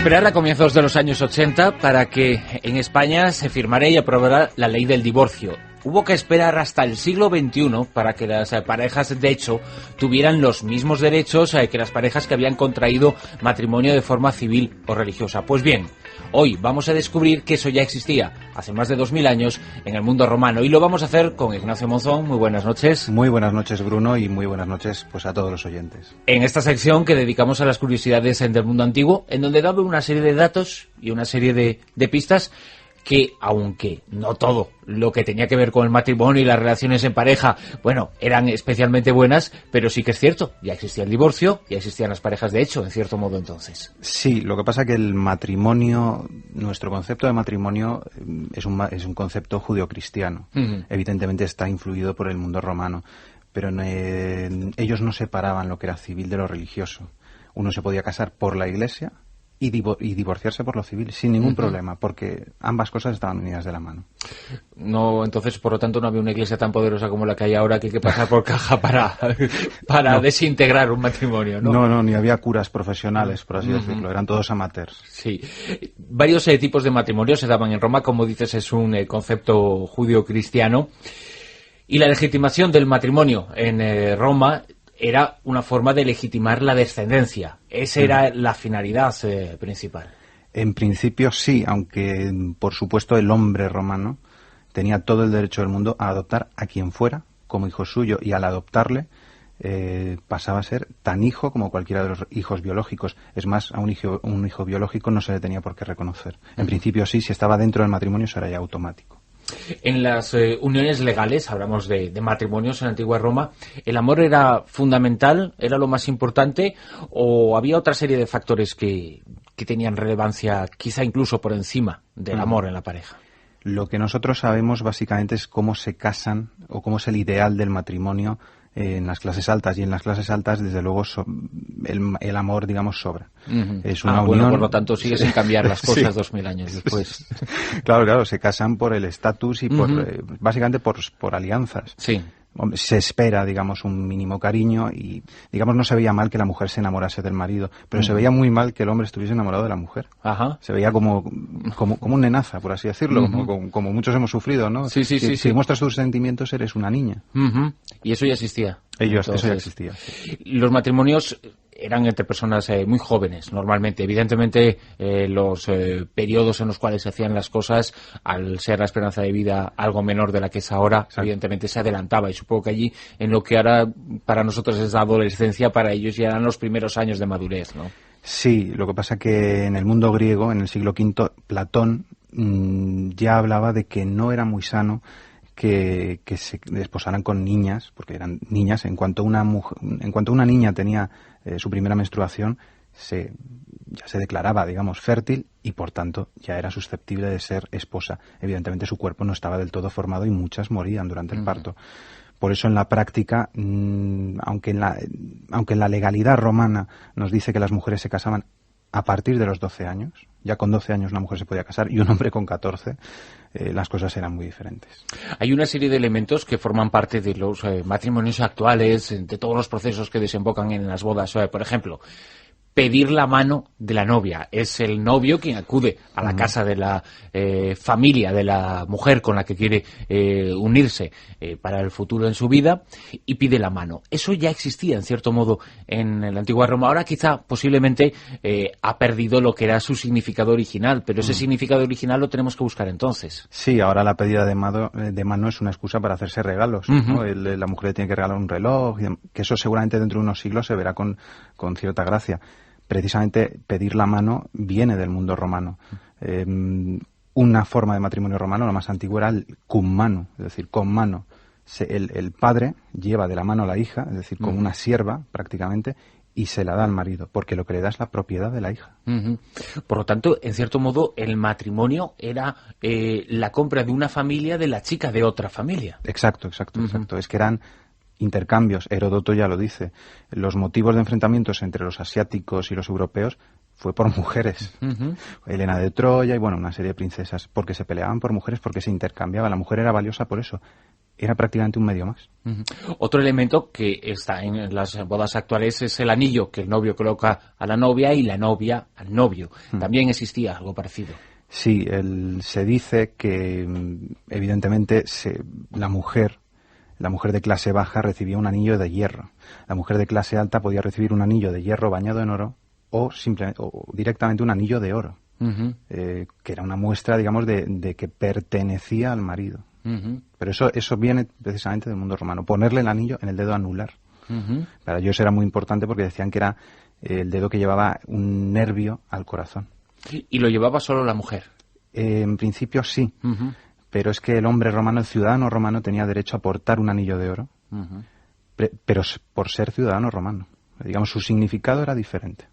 esperar a comienzos de los años 80 para que en España se firmara y aprobara la ley del divorcio. Hubo que esperar hasta el siglo XXI para que las parejas de hecho tuvieran los mismos derechos que las parejas que habían contraído matrimonio de forma civil o religiosa. Pues bien, hoy vamos a descubrir que eso ya existía hace más de 2000 años en el mundo romano, y lo vamos a hacer con Ignacio Monzón. Muy buenas noches. Muy buenas noches, Bruno, y muy buenas noches pues a todos los oyentes. En esta sección que dedicamos a las curiosidades del mundo antiguo, en donde damos una serie de datos y una serie de pistas que, aunque no todo lo que tenía que ver con el matrimonio y las relaciones en pareja, bueno, eran especialmente buenas, pero sí que es cierto, ya existía el divorcio, ya existían las parejas de hecho, en cierto modo entonces. Sí, lo que pasa que el matrimonio, nuestro concepto de matrimonio es un concepto judeocristiano. Evidentemente está influido por el mundo romano, pero ellos no separaban lo que era civil de lo religioso. Uno se podía casar por la Iglesia y divorciarse por lo civil sin ningún problema, porque ambas cosas estaban unidas de la mano. No, entonces, por lo tanto, no había una iglesia tan poderosa como la que hay ahora, que hay que pasar por caja para no desintegrar un matrimonio, ¿no? No, ni había curas profesionales, por así decirlo, eran todos amateurs. Sí. Varios tipos de matrimonio se daban en Roma, como dices, es un concepto judío-cristiano, y la legitimación del matrimonio en Roma era una forma de legitimar la descendencia. Esa era la finalidad principal. En principio sí, aunque por supuesto el hombre romano tenía todo el derecho del mundo a adoptar a quien fuera como hijo suyo, y al adoptarle pasaba a ser tan hijo como cualquiera de los hijos biológicos. Es más, a un hijo biológico no se le tenía por qué reconocer. En principio sí, si estaba dentro del matrimonio eso era ya automático. En las uniones legales, hablamos de matrimonios en la antigua Roma, ¿el amor era fundamental, era lo más importante, o había otra serie de factores que tenían relevancia, quizá incluso por encima del amor en la pareja? Lo que nosotros sabemos básicamente es cómo se casan o cómo es el ideal del matrimonio en las clases altas, y en las clases altas desde luego el amor, digamos, sobra. Es una unión. Bueno, por lo tanto sigue sin cambiar las cosas 2000 años después. Claro, se casan por el estatus y básicamente por alianzas. Sí. Se espera, digamos, un mínimo cariño, y, digamos, no se veía mal que la mujer se enamorase del marido, pero se veía muy mal que el hombre estuviese enamorado de la mujer. Ajá. Se veía como un nenaza, por así decirlo, como muchos hemos sufrido, ¿no? Sí. Si muestras tus sentimientos, eres una niña. Y eso ya existía. Eso ya existía. Sí. Los matrimonios eran entre personas muy jóvenes, normalmente. Evidentemente, los periodos en los cuales se hacían las cosas, al ser la esperanza de vida algo menor de la que es ahora, exacto, evidentemente se adelantaba. Y supongo que allí, en lo que ahora para nosotros es la adolescencia, para ellos ya eran los primeros años de madurez, ¿no? Sí, lo que pasa que en el mundo griego, en el siglo V, Platón ya hablaba de que no era muy sano que se desposaran con niñas, porque eran niñas. En cuanto una niña tenía su primera menstruación, ya se declaraba, digamos, fértil, y por tanto ya era susceptible de ser esposa. Evidentemente su cuerpo no estaba del todo formado y muchas morían durante el parto. Por eso en la práctica, aunque en la legalidad romana nos dice que las mujeres se casaban a partir de los 12 años, ya con 12 años una mujer se podía casar y un hombre con 14, las cosas eran muy diferentes. Hay una serie de elementos que forman parte de los matrimonios actuales, de todos los procesos que desembocan en las bodas. Por ejemplo, pedir la mano de la novia. Es el novio quien acude a la casa de la familia de la mujer con la que quiere unirse para el futuro en su vida, y pide la mano. Eso ya existía, en cierto modo, en la antigua Roma. Ahora quizá, posiblemente, ha perdido lo que era su significado original, pero ese significado original lo tenemos que buscar entonces. Sí, ahora la pedida de mano es una excusa para hacerse regalos, ¿no? La mujer le tiene que regalar un reloj, que eso seguramente dentro de unos siglos se verá con cierta gracia. Precisamente pedir la mano viene del mundo romano. Una forma de matrimonio romano, la más antigua, era el cum mano, es decir, con mano. El padre lleva de la mano a la hija, es decir, como una sierva prácticamente, y se la da al marido, porque lo que le da es la propiedad de la hija. Por lo tanto, en cierto modo, el matrimonio era la compra de una familia de la chica de otra familia. Exacto. Es que eran intercambios. Heródoto ya lo dice. Los motivos de enfrentamientos entre los asiáticos y los europeos fue por mujeres. Helena de Troya y bueno, una serie de princesas, porque se peleaban por mujeres, porque se intercambiaban. La mujer era valiosa por eso. Era prácticamente un medio más. Otro elemento que está en las bodas actuales es el anillo que el novio coloca a la novia y la novia al novio. También existía algo parecido. Sí, se dice que evidentemente la mujer de clase baja recibía un anillo de hierro. La mujer de clase alta podía recibir un anillo de hierro bañado en oro o directamente un anillo de oro, que era una muestra, digamos, de que pertenecía al marido. Pero eso viene precisamente del mundo romano. Ponerle el anillo en el dedo anular. Para ellos era muy importante porque decían que era el dedo que llevaba un nervio al corazón. ¿Y lo llevaba solo la mujer? En principio sí, pero es que el hombre romano, el ciudadano romano, tenía derecho a portar un anillo de oro, pero por ser ciudadano romano. Digamos, su significado era diferente.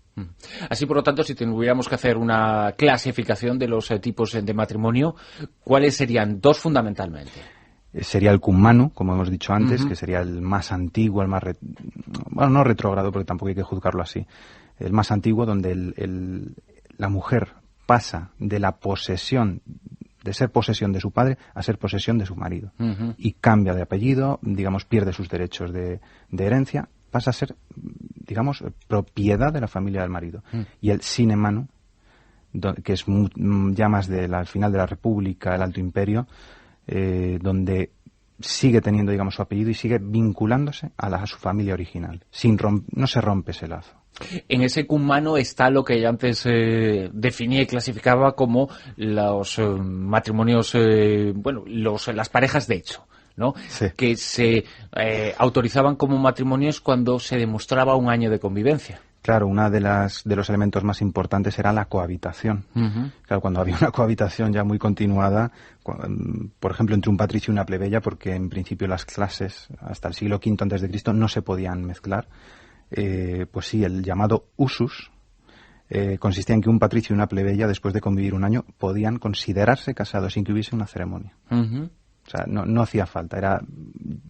Así, por lo tanto, si tuviéramos que hacer una clasificación de los tipos de matrimonio, ¿cuáles serían dos fundamentalmente? Sería el cumano, como hemos dicho antes, que sería el más antiguo, el más... bueno, no retrógrado, porque tampoco hay que juzgarlo así. El más antiguo, donde la mujer pasa de la posesión, de ser posesión de su padre, a ser posesión de su marido. Y cambia de apellido, digamos, pierde sus derechos de herencia, pasa a ser, digamos, propiedad de la familia del marido. Y el sine manu, que es ya más al final de la República, el Alto Imperio, donde sigue teniendo, digamos, su apellido y sigue vinculándose a su familia original. No se rompe ese lazo. En ese cumano está lo que antes definía y clasificaba como los matrimonios, las parejas de hecho, ¿no? Sí. Que se autorizaban como matrimonios cuando se demostraba un año de convivencia. Claro, uno de los elementos más importantes era la cohabitación. Claro, cuando había una cohabitación ya muy continuada, por ejemplo, entre un patricio y una plebeya, porque en principio las clases hasta el siglo V a.C. no se podían mezclar, pues sí, el llamado usus consistía en que un patricio y una plebeya, después de convivir un año, podían considerarse casados sin que hubiese una ceremonia. O sea, no hacía falta,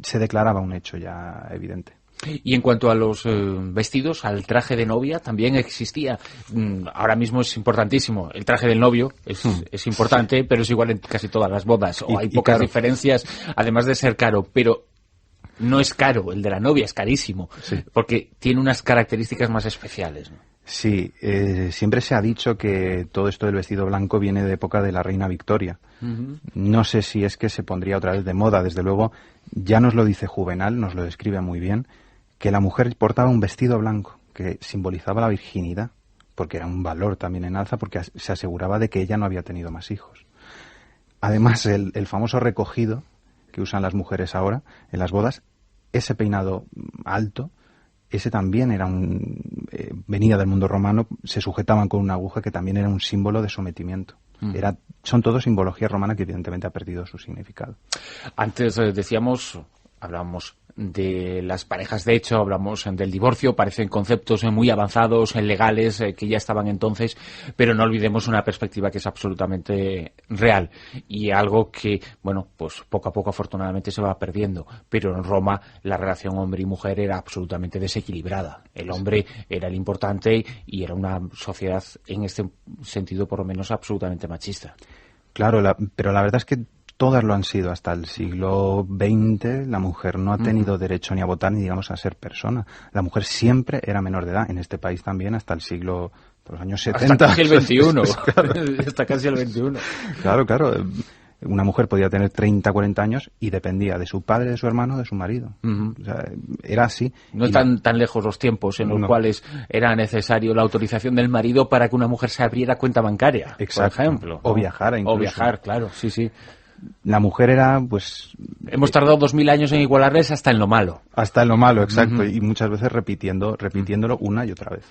se declaraba un hecho ya evidente. Y en cuanto a los vestidos, al traje de novia, también existía. Ahora mismo es importantísimo. El traje del novio es importante, pero es igual en casi todas las bodas. O hay pocas diferencias, además de ser caro. Pero no es caro, el de la novia es carísimo, porque tiene unas características más especiales, ¿no? Sí, siempre se ha dicho que todo esto del vestido blanco viene de época de la reina Victoria. No sé si es que se pondría otra vez de moda, desde luego ya nos lo dice Juvenal, nos lo describe muy bien, que la mujer portaba un vestido blanco que simbolizaba la virginidad, porque era un valor también en alza, porque se aseguraba de que ella no había tenido más hijos. Además, el famoso recogido que usan las mujeres ahora en las bodas, ese peinado alto, ese también era venía del mundo romano, se sujetaban con una aguja que también era un símbolo de sometimiento. Son todo simbología romana que evidentemente ha perdido su significado. Antes hablábamos de las parejas de hecho, hablamos del divorcio, parecen conceptos muy avanzados, legales, que ya estaban entonces, pero no olvidemos una perspectiva que es absolutamente real y algo que, bueno, pues poco a poco afortunadamente se va perdiendo, pero en Roma la relación hombre y mujer era absolutamente desequilibrada. El hombre era el importante y era una sociedad en este sentido por lo menos absolutamente machista. Claro, pero la verdad es que todas lo han sido. Hasta el siglo XX la mujer no ha tenido derecho ni a votar ni, digamos, a ser persona. La mujer siempre era menor de edad. En este país también hasta el siglo... por los años 70. Hasta casi el XXI. Claro. Hasta casi el XXI. Claro. Una mujer podía tener 30, 40 años y dependía de su padre, de su hermano, de su marido. O sea, era así. No están tan lejos los tiempos en los cuales era necesario la autorización del marido para que una mujer se abriera cuenta bancaria, exacto, por ejemplo. O viajara incluso. O viajar, claro, sí. La mujer era, pues... Hemos tardado 2000 años en igualarles hasta en lo malo. Hasta en lo malo, exacto. Y muchas veces repitiéndolo una y otra vez.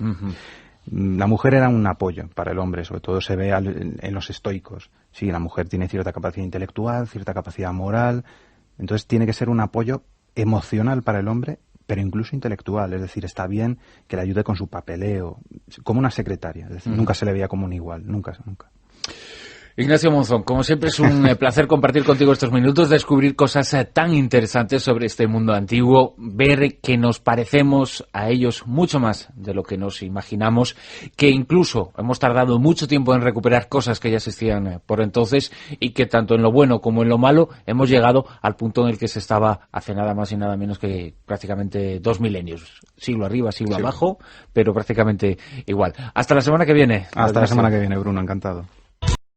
La mujer era un apoyo para el hombre, sobre todo se ve en los estoicos. Sí, la mujer tiene cierta capacidad intelectual, cierta capacidad moral, entonces tiene que ser un apoyo emocional para el hombre, pero incluso intelectual, es decir, está bien que le ayude con su papeleo, como una secretaria, es decir, nunca se le veía como un igual, nunca. Ignacio Monzón, como siempre es un placer compartir contigo estos minutos, descubrir cosas tan interesantes sobre este mundo antiguo, ver que nos parecemos a ellos mucho más de lo que nos imaginamos, que incluso hemos tardado mucho tiempo en recuperar cosas que ya existían por entonces y que tanto en lo bueno como en lo malo hemos llegado al punto en el que se estaba hace nada más y nada menos que prácticamente 2 milenios. Siglo arriba, siglo abajo, pero prácticamente igual. Hasta la semana que viene. Hasta la semana que viene, Bruno, encantado.